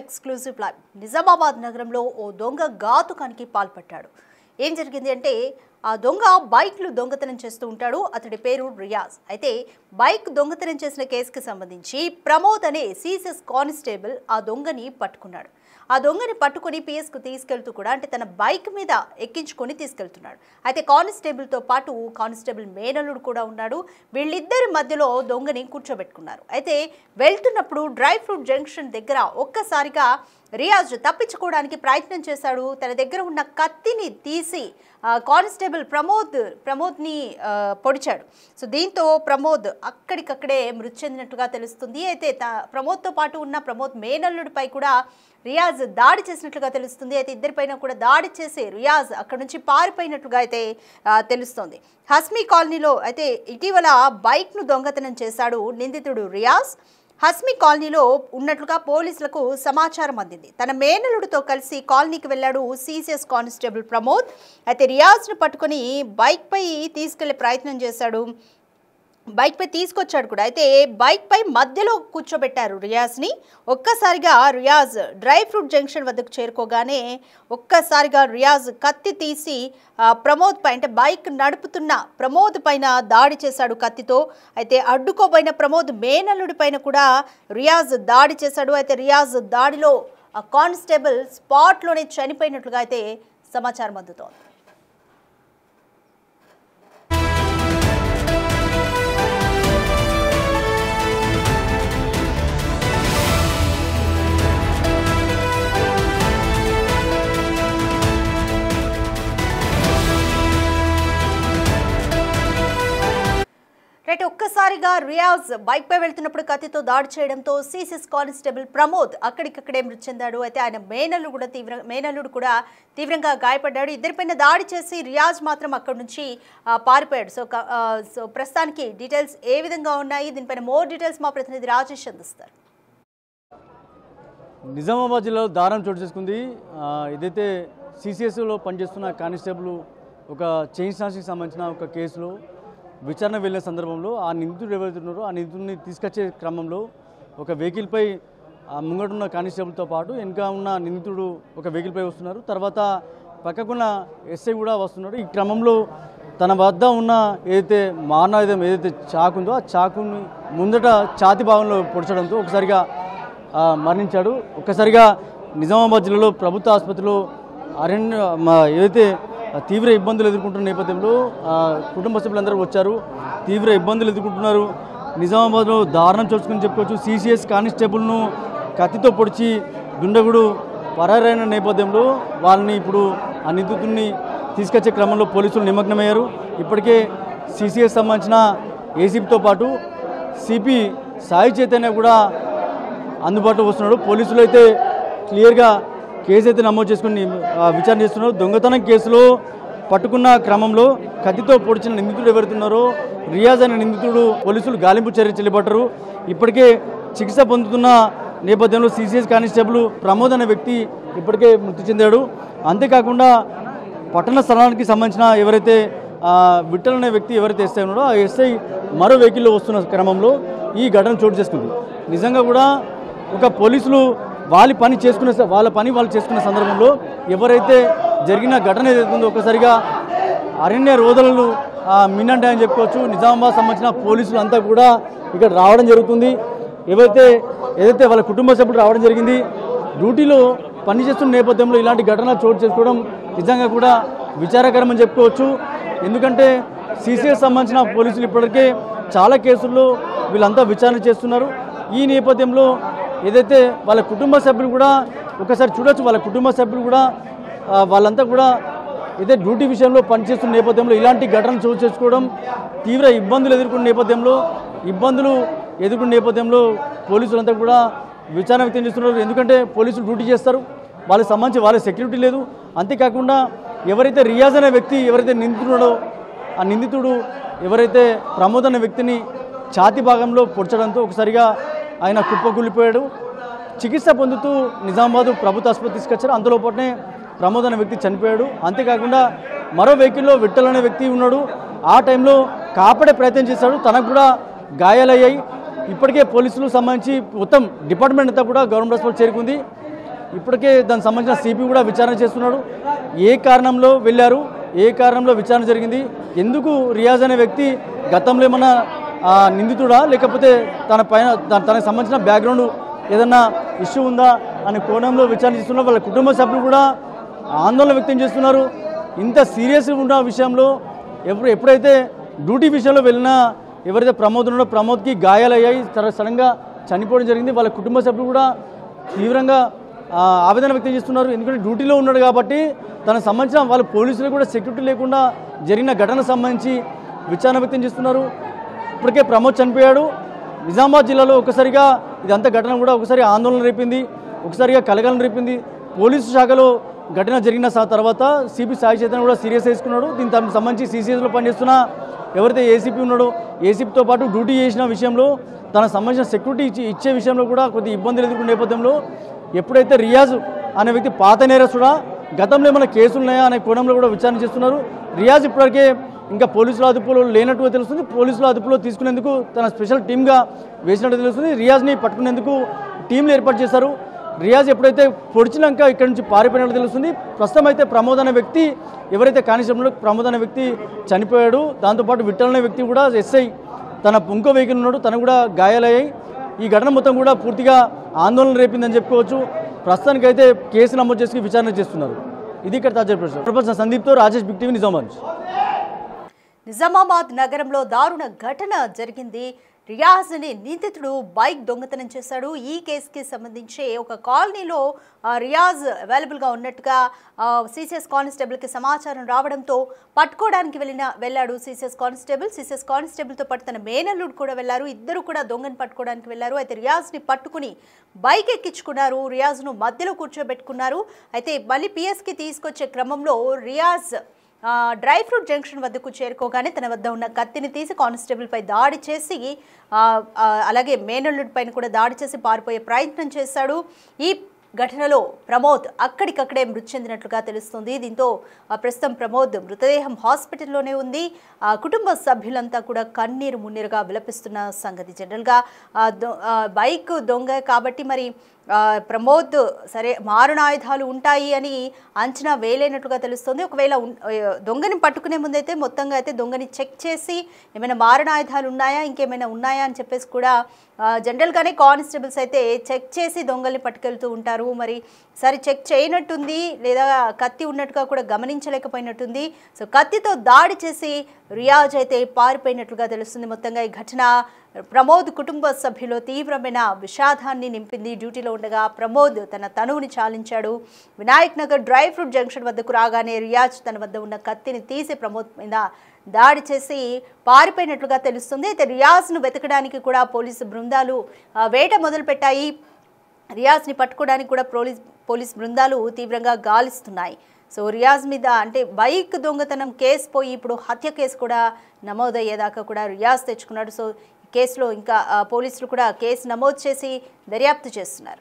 Exclusive live. Nizamabad నగరంలో ఓ దొంగ ఘాతుకానికి పాల్పడ్డాడు. ఏం జరిగింది అంటే ఆ దొంగ బైక్లు దొంగతనం చేస్తూ ఉంటాడు. అతడి పేరు రియాజ్. అయితే బైక్ దొంగతనం చేసిన కేసుకి సంబంధించి ప్రమోద్ అనే సిసిఎస్ కానిస్టేబుల్ ఆ దొంగని పట్టుకున్నాడు. ఆ దొంగని పట్టుకుని పిఎస్కు తీసుకెళ్తూ కూడా అంటే తన బైక్ మీద ఎక్కించుకొని తీసుకెళ్తున్నాడు. అయితే కానిస్టేబుల్తో పాటు కానిస్టేబుల్ మేనల్లుడు కూడా ఉన్నాడు. వీళ్ళిద్దరి మధ్యలో దొంగని కూర్చోబెట్టుకున్నారు. అయితే వెళ్తున్నప్పుడు డ్రై ఫ్రూట్ జంక్షన్ దగ్గర ఒక్కసారిగా రియాజ్ తప్పించుకోవడానికి ప్రయత్నం చేశాడు. తన దగ్గర ఉన్న కత్తిని తీసి కానిస్టేబుల్ ప్రమోద్ని పొడిచాడు. సో దీంతో ప్రమోద్ అక్కడికక్కడే మృతి చెందినట్టుగా తెలుస్తుంది. అయితే ప్రమోద్తో పాటు ఉన్న ప్రమోద్ మేనల్లుడిపై కూడా రియాజ్ దాడి చేసినట్లుగా తెలుస్తుంది. అయితే ఇద్దరిపైన కూడా దాడి చేసి రియాజ్ అక్కడ నుంచి పారిపోయినట్లుగా అయితే తెలుస్తోంది. హస్మీ కాలనీలో అయితే ఇటీవల బైక్ను దొంగతనం చేశాడు నిందితుడు రియాజ్. హస్మీ కాలనీలో ఉన్నట్లుగా పోలీసులకు సమాచారం అందింది. తన మేనలుడితో కలిసి కాలనీకి వెళ్లాడు సిసిఎస్ కానిస్టేబుల్ ప్రమోద్. అయితే రియాజ్ను పట్టుకొని బైక్పై తీసుకెళ్లే ప్రయత్నం చేశాడు. బైక్పై తీసుకొచ్చాడు కూడా. అయితే బైక్పై మధ్యలో కూర్చోబెట్టారు రియాజ్ని. ఒక్కసారిగా రియాజ్ డ్రై ఫ్రూట్ జంక్షన్ వద్దకు చేరుకోగానే ఒక్కసారిగా రియాజ్ కత్తి తీసి ప్రమోద్ పై అంటే బైక్ నడుపుతున్న ప్రమోద్ పైన దాడి చేశాడు కత్తితో. అయితే అడ్డుకోబోయిన ప్రమోద్ మేనల్లుడి పైన కూడా రియాజ్ దాడి చేశాడు. అయితే రియాజ్ దాడిలో కానిస్టేబుల్ స్పాట్లోనే చనిపోయినట్లుగా అయితే సమాచారం అందుతోంది. రైట్, ఒక్కసారిగా రియాజ్ బైక్పై వెళ్తున్నప్పుడు కత్తితో దాడి చేయడంతో సిసిఎస్ కానిస్టేబుల్ ప్రమోద్ అక్కడికక్కడే మృతి చెందాడు. అయితే ఆయన మేనల్లుడు కూడా తీవ్రంగా గాయపడ్డాడు. ఇద్దరిపైన దాడి చేసి రియాజ్ మాత్రం అక్కడి నుంచి పారిపోయాడు. సో ప్రస్తుతానికి డీటెయిల్స్ ఏ విధంగా ఉన్నాయి, దీనిపైన మోర్ డీటెయిల్స్ మా ప్రతినిధి రాజేష్ అందిస్తారు. నిజామాబాద్ జిల్లాలో దారుణం చోటు చేసుకుంది. ఏదైతే సిసిఎస్లో పనిచేస్తున్న కానిస్టేబుల్ ఒక చైన్ స్నాచింగ్కి సంబంధించిన ఒక కేసులో విచారణ వెళ్ళిన సందర్భంలో ఆ నిందితుడు ఎవరైతున్నారో ఆ నిందితుడిని తీసుకొచ్చే క్రమంలో ఒక వెహికల్పై ముంగటున్న కానిస్టేబుల్తో పాటు వెనుక ఉన్న నిందితుడు ఒక వెహికల్పై వస్తున్నారు. తర్వాత పక్కకున్న ఎస్ఐ కూడా వస్తున్నాడు. ఈ క్రమంలో తన వద్ద ఉన్న ఏదైతే మారణాయుధం ఏదైతే చాకు ఉందో ఆ చాకుని ముందట ఛాతి భాగంలో పొడచడంతో ఒకసారిగా మరణించాడు. ఒక్కసారిగా నిజామాబాద్ జిల్లాలో ప్రభుత్వ ఆసుపత్రిలో ఏదైతే తీవ్ర ఇబ్బందులు ఎదుర్కొంటున్న నేపథ్యంలో కుటుంబ సభ్యులందరూ వచ్చారు. తీవ్ర ఇబ్బందులు ఎదుర్కొంటున్నారు. నిజామాబాద్లో దారుణం చూసుకుని చెప్పుకోవచ్చు. సిసిఎస్ కానిస్టేబుల్ను కత్తితో పొడిచి దుండగుడు పరారైన నేపథ్యంలో వాళ్ళని ఇప్పుడు ఆ నిందితుడిని తీసుకొచ్చే క్రమంలో పోలీసులు నిమగ్నమయ్యారు. ఇప్పటికే సిసిఎస్ సంబంధించిన ఏసీపీతో పాటు సిపి సాయి చైతన్య కూడా అందుబాటులో వస్తున్నాడు. పోలీసులు అయితే క్లియర్గా కేసు అయితే నమోదు చేసుకుని విచారణ చేస్తున్నారు. దొంగతనం కేసులో పట్టుకున్న క్రమంలో కత్తితో పొడిచిన నిందితుడు ఎవరుతున్నారో రియాజ్ అనే నిందితుడు పోలీసులు గాలింపు చర్య చేపట్టారు. ఇప్పటికే చికిత్స పొందుతున్న నేపథ్యంలో సిసిఎస్ కానిస్టేబుల్ ప్రమోద్ అనే వ్యక్తి ఇప్పటికే మృతి చెందాడు. అంతేకాకుండా పట్టణ స్థలానికి సంబంధించిన ఎవరైతే విఠల్ అనే వ్యక్తి ఎవరైతే ఎస్ఐ ఉన్నాడో ఆ ఎస్ఐ మరో వెహికల్లో వస్తున్న క్రమంలో ఈ ఘటన చోటు చేసుకుంది. నిజంగా కూడా ఒక పోలీసులు వాళ్ళ పని వాళ్ళు చేసుకున్న సందర్భంలో ఎవరైతే జరిగిన ఘటన ఏదైతుందో ఒక్కసారిగా అరణ్య రోదనలు మిన్నంటాయని చెప్పుకోవచ్చు. నిజామాబాద్ సంబంధించిన పోలీసులు అంతా కూడా ఇక్కడ రావడం జరుగుతుంది. ఏదైతే వాళ్ళ కుటుంబ సభ్యులు రావడం జరిగింది. డ్యూటీలో పనిచేస్తున్న నేపథ్యంలో ఇలాంటి ఘటనలు చోటు చేసుకోవడం నిజంగా కూడా విచారకరమని చెప్పుకోవచ్చు. ఎందుకంటే సిసిఎస్ సంబంధించిన పోలీసులు ఇప్పటికే చాలా కేసుల్లో వీళ్ళంతా విచారణ చేస్తున్నారు. ఈ నేపథ్యంలో ఏదైతే వాళ్ళ కుటుంబ సభ్యులు కూడా ఒకసారి చూడొచ్చు. వాళ్ళ కుటుంబ సభ్యులు కూడా వాళ్ళంతా కూడా ఏదైతే డ్యూటీ విషయంలో పనిచేస్తున్న నేపథ్యంలో ఇలాంటి ఘటనలు చోటు చేసుకోవడం తీవ్ర ఇబ్బందులు ఎదుర్కొన్న నేపథ్యంలో పోలీసులంతా కూడా విచారణ వ్యక్తం చేస్తున్నారు. ఎందుకంటే పోలీసులు డ్యూటీ చేస్తారు, వాళ్ళకి సంబంధించి వాళ్ళ సెక్యూరిటీ లేదు. అంతేకాకుండా ఎవరైతే రియాజ్ అనే వ్యక్తి ఎవరైతే నిందితుడో ఆ నిందితుడు ఎవరైతే ప్రమోద్ అనే వ్యక్తిని ఛాతి భాగంలో పొడచడంతో ఒకసారిగా ఆయన కుప్పకూలిపోయాడు. చికిత్స పొందుతూ నిజామాబాద్ ప్రభుత్వ ఆసుపత్రి తీసుకొచ్చారు. అంతలోపనే ప్రమోద్ అనే వ్యక్తి చనిపోయాడు. అంతేకాకుండా మరో వెహికల్లో విఠల్ అనే వ్యక్తి ఉన్నాడు. ఆ టైంలో కాపాడే ప్రయత్నం చేశాడు, తనకు కూడా గాయాలయ్యాయి. ఇప్పటికే పోలీసులు సంబంధించి మొత్తం డిపార్ట్మెంట్ అంతా కూడా గవర్నమెంట్ హాస్పిటల్ చేరుకుంది. ఇప్పటికే దానికి సంబంధించిన సిపి కూడా విచారణ చేస్తున్నాడు. ఏ కారణంలో వెళ్ళారు, ఏ కారణంలో విచారణ జరిగింది, ఎందుకు రియాజ్ అనే వ్యక్తి గతంలో ఏమన్నా నిందితుడా లేకపోతే తన పైన తనకు సంబంధించిన బ్యాక్గ్రౌండ్ ఏదన్నా ఇష్యూ ఉందా అనే కోణంలో విచారణ చేస్తున్నారు. వాళ్ళ కుటుంబ సభ్యులు కూడా ఆందోళన వ్యక్తం చేస్తున్నారు. ఇంత సీరియస్గా ఉన్న విషయంలో ఎప్పుడైతే డ్యూటీ విషయంలో వెళ్ళినా ఎవరైతే ప్రమోద్ ఉన్నాడో ప్రమోద్కి గాయాలయ్యాయి, సడన్గా చనిపోవడం జరిగింది. వాళ్ళ కుటుంబ సభ్యులు కూడా తీవ్రంగా ఆవేదన వ్యక్తం చేస్తున్నారు. ఎందుకంటే డ్యూటీలో ఉన్నాడు కాబట్టి తనకు సంబంధించిన వాళ్ళ పోలీసులు కూడా సెక్యూరిటీ లేకుండా జరిగిన ఘటనకు సంబంధించి విచారణ వ్యక్తం చేస్తున్నారు. ఇప్పటికే ప్రమోద్ చనిపోయాడు. నిజామాబాద్ జిల్లాలో ఒకసారిగా ఇదంతా ఘటన కూడా ఒకసారి ఆందోళన రేపింది, ఒకసారిగా కలగాలని రేపింది. పోలీసు శాఖలో ఘటన జరిగిన తర్వాత సిపి సాయి చైతన్య కూడా సీరియస్ తీసుకున్నాడు. దీనికి సంబంధించి సిసిఎస్లో పనిచేస్తున్న ఎవరైతే ఏసీపీ ఉన్నాడో ఏసీపీతో పాటు డ్యూటీ చేసిన విషయంలో తనకు సంబంధించిన సెక్యూరిటీ ఇచ్చే విషయంలో కూడా కొద్ది ఇబ్బందులు ఎదుర్కొన్న నేపథ్యంలో ఎప్పుడైతే రియాజ్ అనే వ్యక్తి పాత నేరస్తుడా, గతంలో ఏమైనా కేసులు ఉన్నాయా అనే కోణంలో కూడా విచారణ చేస్తున్నారు. రియాజ్ ఇప్పటికే ఇంకా పోలీసుల అదుపులో లేనట్టుగా తెలుస్తుంది. పోలీసుల అదుపులో తీసుకునేందుకు తన స్పెషల్ టీమ్గా వేసినట్టు తెలుస్తుంది. రియాజ్ని పట్టుకునేందుకు టీంలు ఏర్పాటు చేశారు. రియాజ్ ఎప్పుడైతే పొడిచినాక ఇక్కడి నుంచి పారిపోయినట్టు తెలుస్తుంది. ప్రస్తుతం అయితే ప్రమోద్ అనే వ్యక్తి ఎవరైతే కానిస్టేబుల్ ప్రమోద్ అనే వ్యక్తి చనిపోయాడు. దాంతోపాటు విఠల్ అనే వ్యక్తి కూడా ఎస్ఐ తన ఇంకో వెహికల్ ఉన్నాడు, తనకు కూడా గాయాలయ్యాయి. ఈ ఘటన మొత్తం కూడా పూర్తిగా ఆందోళన రేపిందని చెప్పుకోవచ్చు. ప్రస్తుతానికైతే కేసు నమోదు చేసి విచారణ చేస్తున్నారు. ఇది ఇక్కడ తాజా ప్రొఫెసర్ సందీప్తో రాజేష్, బిగ్ టీవీ, నిజామాబాద్. నిజామాబాద్ నగరంలో దారుణ ఘటన జరిగింది. రియాజ్ని నిందితుడు బైక్ దొంగతనం చేశాడు. ఈ కేసుకి సంబంధించి ఒక కాలనీలో రియాజ్ అవైలబుల్గా ఉన్నట్టుగా సిసిఎస్ కానిస్టేబుల్కి సమాచారం రావడంతో పట్టుకోవడానికి వెళ్ళాడు సిసిఎస్ కానిస్టేబుల్తో పాటు తన మేనల్లుడు కూడా వెళ్ళారు. ఇద్దరు కూడా దొంగను పట్టుకోవడానికి వెళ్ళారు. అయితే రియాజ్ని పట్టుకుని బైక్ ఎక్కించుకున్నారు. రియాజ్ను మధ్యలో కూర్చోబెట్టుకున్నారు. అయితే మళ్ళీ పిఎస్కి తీసుకొచ్చే క్రమంలో రియాజ్ డ్రై ఫ్రూట్ జంక్షన్ వద్దకు చేరుకోగానే తన వద్ద ఉన్న కత్తిని తీసి కానిస్టేబుల్పై దాడి చేసి అలాగే మేనల్లుడి పైన కూడా దాడి చేసి పారిపోయే ప్రయత్నం చేశాడు. ఈ ఘటనలో ప్రమోద్ అక్కడికక్కడే మృతి చెందినట్లుగా తెలుస్తుంది. దీంతో ప్రస్తుతం ప్రమోద్ మృతదేహం హాస్పిటల్లోనే ఉంది. కుటుంబ సభ్యులంతా కూడా కన్నీరు మున్నీరుగా విలపిస్తున్న సంగతి. జనరల్గా బైక్ దొంగ కాబట్టి మరి ప్రమోద్ సరే మారణాయుధాలు ఉంటాయి అని అంచనా వేయలేనట్లుగా తెలుస్తుంది. ఒకవేళ దొంగని పట్టుకునే ముందైతే మొత్తంగా అయితే దొంగని చెక్ చేసి ఏమైనా మారణాయుధాలు ఉన్నాయా ఇంకేమైనా ఉన్నాయా అని చెప్పేసి కూడా జనరల్గానే కానిస్టేబుల్స్ అయితే చెక్ చేసి దొంగల్ని పట్టుకెళ్తూ ఉంటారు. మరి సరే చెక్ చేయనట్టుంది లేదా కత్తి ఉన్నట్టుగా కూడా గమనించలేకపోయినట్టుంది. సో కత్తితో దాడి చేసి రియాజ్ అయితే పారిపోయినట్లుగా తెలుస్తుంది. మొత్తంగా ఈ ఘటన ప్రమోద్ కుటుంబ సభ్యులు తీవ్రమైన విషాదాన్ని నింపింది. డ్యూటీలో ఉండగా ప్రమోద్ తన తనువుని చాలించాడు. Vinayak Nagar dry fruit junction వద్దకు రాగానే రియాజ్ తన వద్ద ఉన్న కత్తిని తీసి ప్రమోద్ మీద దాడి చేసి పారిపోయినట్లుగా తెలుస్తుంది. అయితే రియాజ్ను వెతకడానికి కూడా పోలీసు బృందాలు వేట మొదలుపెట్టాయి. రియాజ్ని పట్టుకోవడానికి కూడా పోలీస్ బృందాలు తీవ్రంగా గాలిస్తున్నాయి. సో రియాజ్ మీద అంటే బైక్ దొంగతనం కేసు పోయి ఇప్పుడు హత్య కేసు కూడా నమోదయ్యేదాకా కూడా రియాజ్ తెచ్చుకున్నాడు. సో కేసులో ఇంకా పోలీసులు కూడా కేసు నమోదు చేసి దర్యాప్తు చేస్తున్నారు.